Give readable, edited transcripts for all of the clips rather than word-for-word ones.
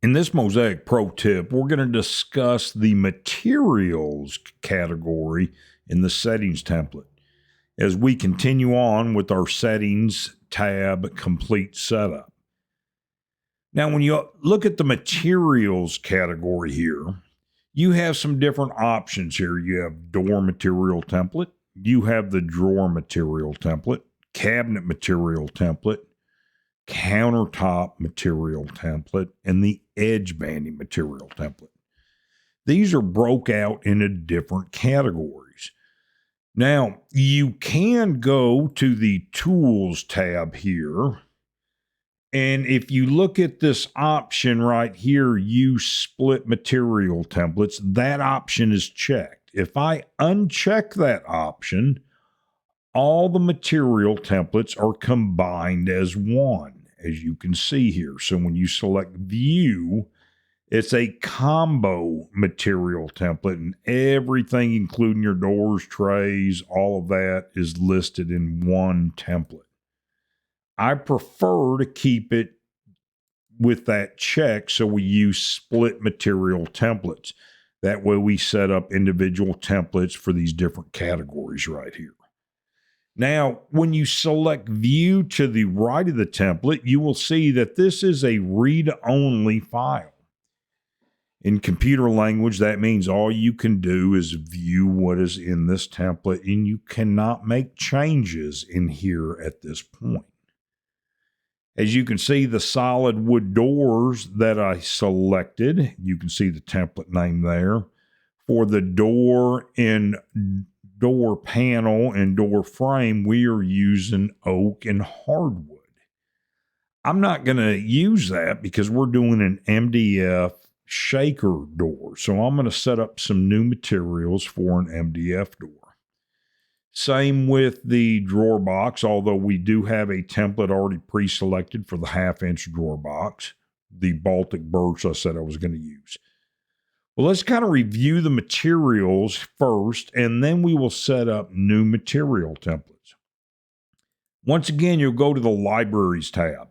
In this Mosaic Pro tip, we're going to discuss the materials category in the settings template as we continue on with our settings tab complete setup. Now, when you look at the materials category here, you have some different options here. You have door material template, you have the drawer material template, cabinet material template, countertop material template, and the edge banding material template. These are broke out into different categories. Now, you can go to the Tools tab here, and if you look at this option right here, Use Split Material Templates, that option is checked. If I uncheck that option, all the material templates are combined as one, as you can see here. So when you select View, it's a combo material template, and everything, including your doors, trays, all of that is listed in one template. I prefer to keep it with that check, so we use split material templates. That way we set up individual templates for these different categories right here. Now, when you select View to the right of the template, you will see that this is a read-only file. In computer language, that means all you can do is view what is in this template, and you cannot make changes in here at this point. As you can see, the solid wood doors that I selected, you can see the template name there. For the door and door panel and door frame, we are using oak and hardwood. I'm not going to use that because we're doing an MDF shaker door. So I'm going to set up some new materials for an MDF door. Same with the drawer box, although we do have a template already pre-selected for the 1/2-inch drawer box, the Baltic birch I said I was going to use. Well, let's kind of review the materials first, and then we will set up new material templates. Once again, you'll go to the Libraries tab.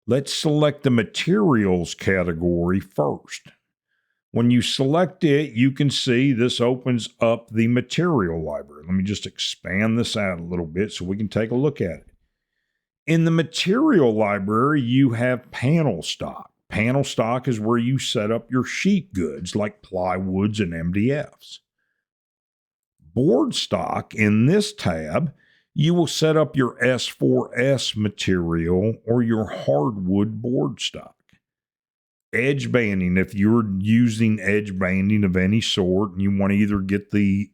Let's select the materials category first. When you select it, you can see this opens up the material library. Let me just expand this out a little bit so we can take a look at it. In the material library, you have panel stock. Panel stock is where you set up your sheet goods like plywoods and MDFs. Board stock, in this tab, you will set up your S4S material or your hardwood board stock. Edge banding, if you're using edge banding of any sort and you want to either get the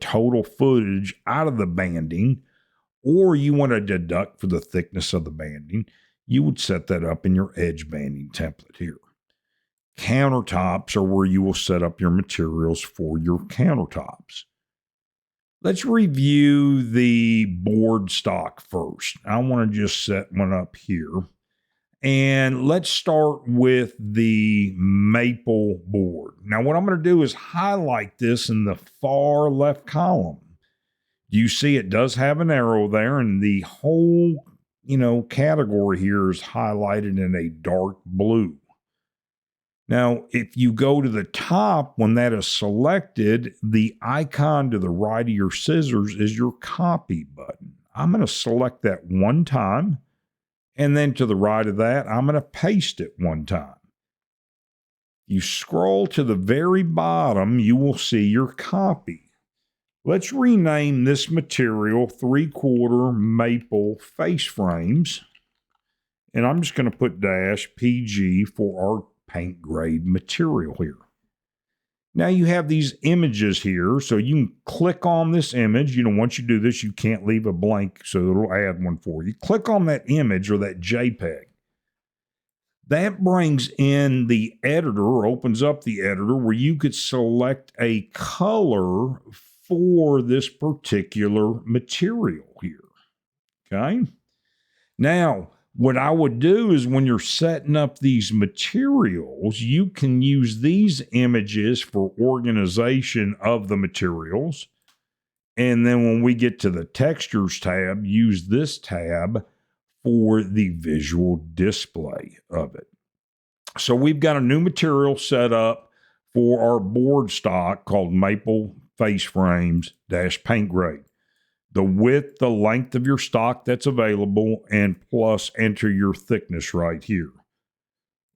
total footage out of the banding, or you want to deduct for the thickness of the banding, you would set that up in your edge banding template here. Countertops are where you will set up your materials for your countertops. Let's review the board stock first. I want to just set one up here. And let's start with the maple board. Now, what I'm going to do is highlight this in the far left column. You see it does have an arrow there, and the whole, category here is highlighted in a dark blue. Now, if you go to the top, when that is selected, the icon to the right of your scissors is your copy button. I'm going to select that one time. And then to the right of that, I'm going to paste it one time. You scroll to the very bottom, you will see your copy. Let's rename this material 3/4 maple face frames. And I'm just going to put -PG for our paint grade material here. Now you have these images here, so you can click on this image. Once you do this, you can't leave a blank, so it'll add one for you. Click on that image or that JPEG. That brings in the editor, or opens up the editor, where you could select a color for this particular material here. Okay? Now, what I would do is when you're setting up these materials, you can use these images for organization of the materials. And then when we get to the textures tab, use this tab for the visual display of it. So we've got a new material set up for our board stock called Maple Face Frames dash Paint Grade. The width, the length of your stock that's available, and plus enter your thickness right here.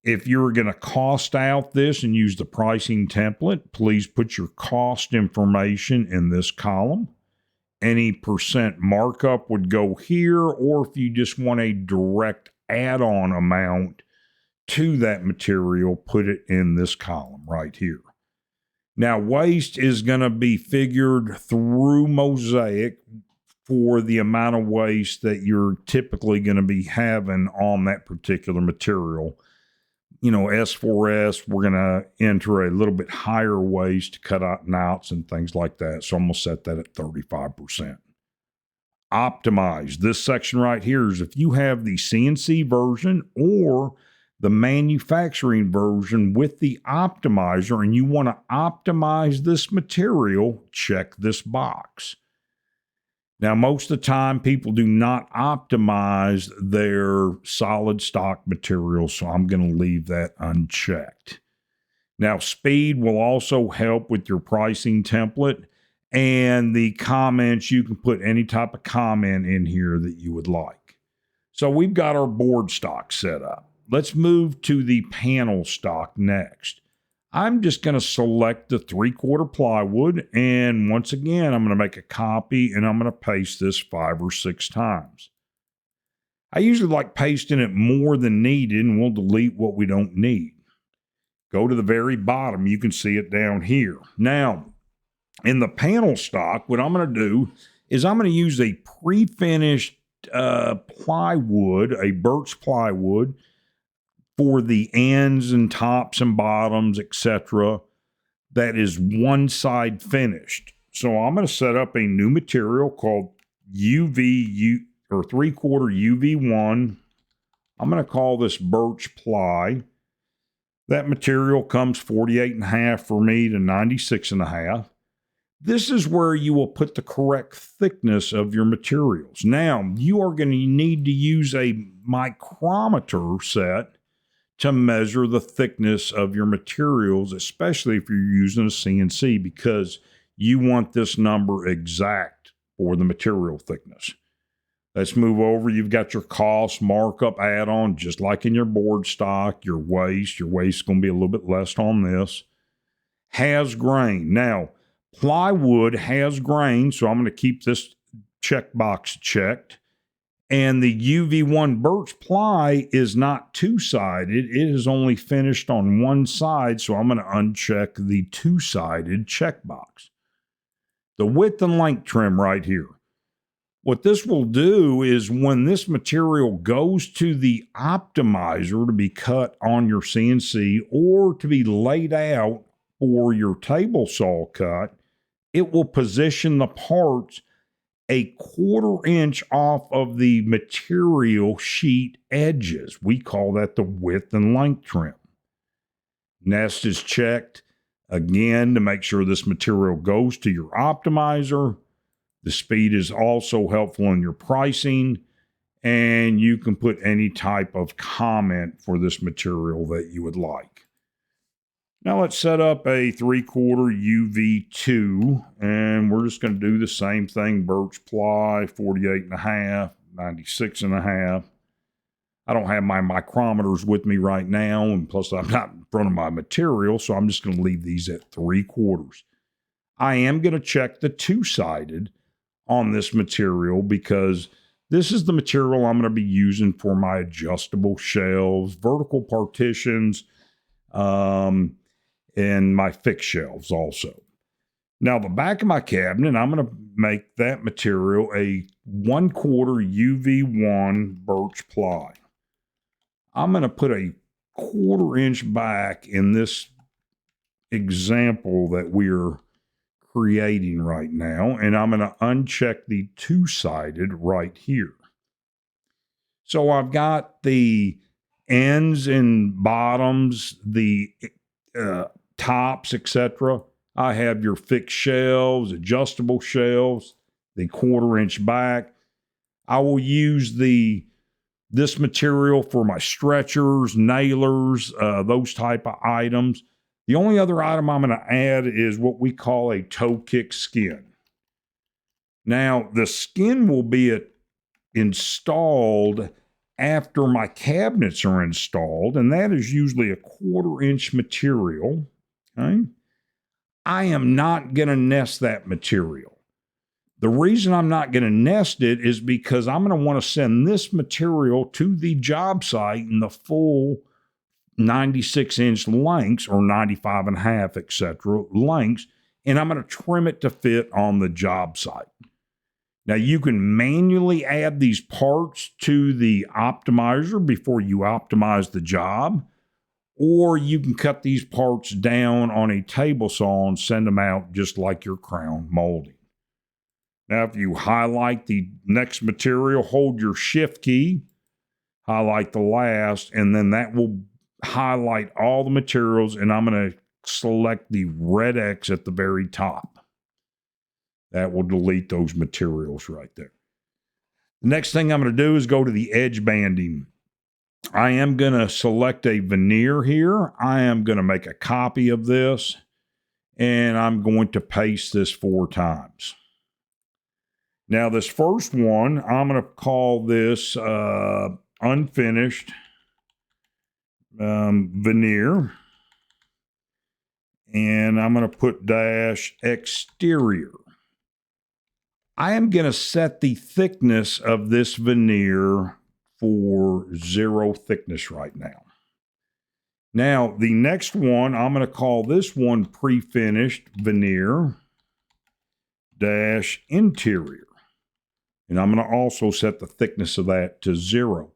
If you're going to cost out this and use the pricing template, please put your cost information in this column. Any percent markup would go here, or if you just want a direct add-on amount to that material, put it in this column right here. Now, waste is going to be figured through Mosaic for the amount of waste that you're typically going to be having on that particular material. You know, S4S, we're going to enter a little bit higher waste to cut out knots and things like that. So I'm going to set that at 35%. Optimize. This section right here is if you have the CNC version or the manufacturing version with the optimizer and you want to optimize this material, check this box. Now, most of the time, people do not optimize their solid stock material, so I'm going to leave that unchecked. Now, speed will also help with your pricing template, and the comments, you can put any type of comment in here that you would like. So we've got our board stock set up. Let's move to the panel stock next. I'm just going to select the 3/4 plywood, and once again, I'm going to make a copy and I'm going to paste this 5 or 6 times. I usually like pasting it more than needed, and we'll delete what we don't need. Go to the very bottom, you can see it down here. Now, in the panel stock, what I'm going to do is I'm going to use a pre-finished plywood, a birch plywood, for the ends and tops and bottoms, etc., that is one side finished. So I'm going to set up a new material called UV or 3/4 UV1. I'm going to call this birch ply. That material comes 48.5 for me to 96.5. This is where you will put the correct thickness of your materials. Now, you are going to need to use a micrometer set to measure the thickness of your materials, especially if you're using a CNC, because you want this number exact for the material thickness. Let's move over. You've got your cost markup add-on, just like in your board stock. Your waste is going to be a little bit less on this. Has grain. Now, plywood has grain, so I'm going to keep this checkbox checked. And the UV1 birch ply is not two-sided. It is only finished on one side, so I'm going to uncheck the two-sided checkbox. The width and length trim right here. What this will do is when this material goes to the optimizer to be cut on your CNC or to be laid out for your table saw cut, it will position the parts a 1/4 inch off of the material sheet edges. We call that the width and length trim. Nest is checked again to make sure this material goes to your optimizer. The speed is also helpful in your pricing, and you can put any type of comment for this material that you would like. Now let's set up a 3/4 UV2, and we're just going to do the same thing. Birch ply, 48.5, 96.5. I don't have my micrometers with me right now, and plus I'm not in front of my material, so I'm just going to leave these at 3/4. I am going to check the two-sided on this material because this is the material I'm going to be using for my adjustable shelves, vertical partitions, and my fixed shelves also. Now, the back of my cabinet, I'm going to make that material a 1/4 UV1 birch ply. I'm going to put a 1/4 inch back in this example that we're creating right now, and I'm going to uncheck the two-sided right here. So I've got the ends and bottoms, the tops, etc. I have your fixed shelves, adjustable shelves, the 1/4 inch back. I will use the this material for my stretchers, nailers, those type of items. The only other item I'm going to add is what we call a toe kick skin. Now, the skin will be installed after my cabinets are installed, and that is usually a 1/4 inch material. Okay? I am not going to nest that material. The reason I'm not going to nest it is because I'm going to want to send this material to the job site in the full 96-inch lengths or 95.5, etc. lengths, and I'm going to trim it to fit on the job site. Now, you can manually add these parts to the optimizer before you optimize the job, or you can cut these parts down on a table saw and send them out just like your crown molding. Now, if you highlight the next material, hold your shift key, highlight the last, and then that will highlight all the materials, and I'm going to select the red X at the very top. That will delete those materials right there. The next thing I'm going to do is go to the edge banding. I am going to select a veneer here. I am going to make a copy of this, and I'm going to paste this 4 times. Now, this first one, I'm going to call this unfinished veneer, and I'm going to put dash exterior. I am going to set the thickness of this veneer for 0 thickness right now. Now, the next one, I'm going to call this one pre-finished veneer dash interior. And I'm going to also set the thickness of that to 0.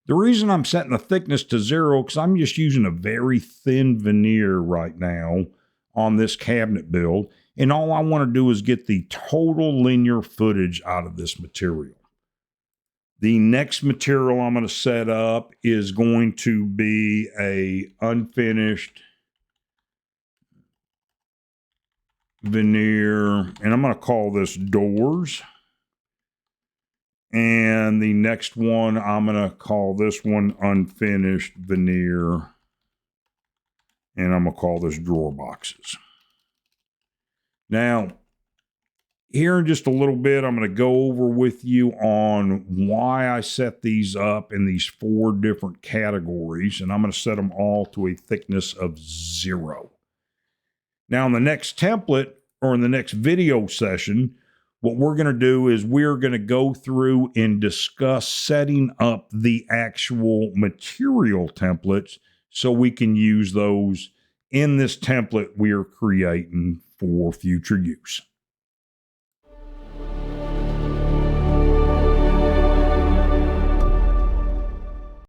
The reason I'm setting the thickness to 0 because I'm just using a very thin veneer right now on this cabinet build. And all I want to do is get the total linear footage out of this material. The next material I'm going to set up is going to be a unfinished veneer, and I'm going to call this doors. And the next one, I'm going to call this one unfinished veneer, and I'm going to call this drawer boxes. Now, here in just a little bit, I'm going to go over with you on why I set these up in these 4 different categories, and I'm going to set them all to a thickness of 0. Now, in the next template, or in the next video session, what we're going to do is we're going to go through and discuss setting up the actual material templates so we can use those in this template we are creating for future use.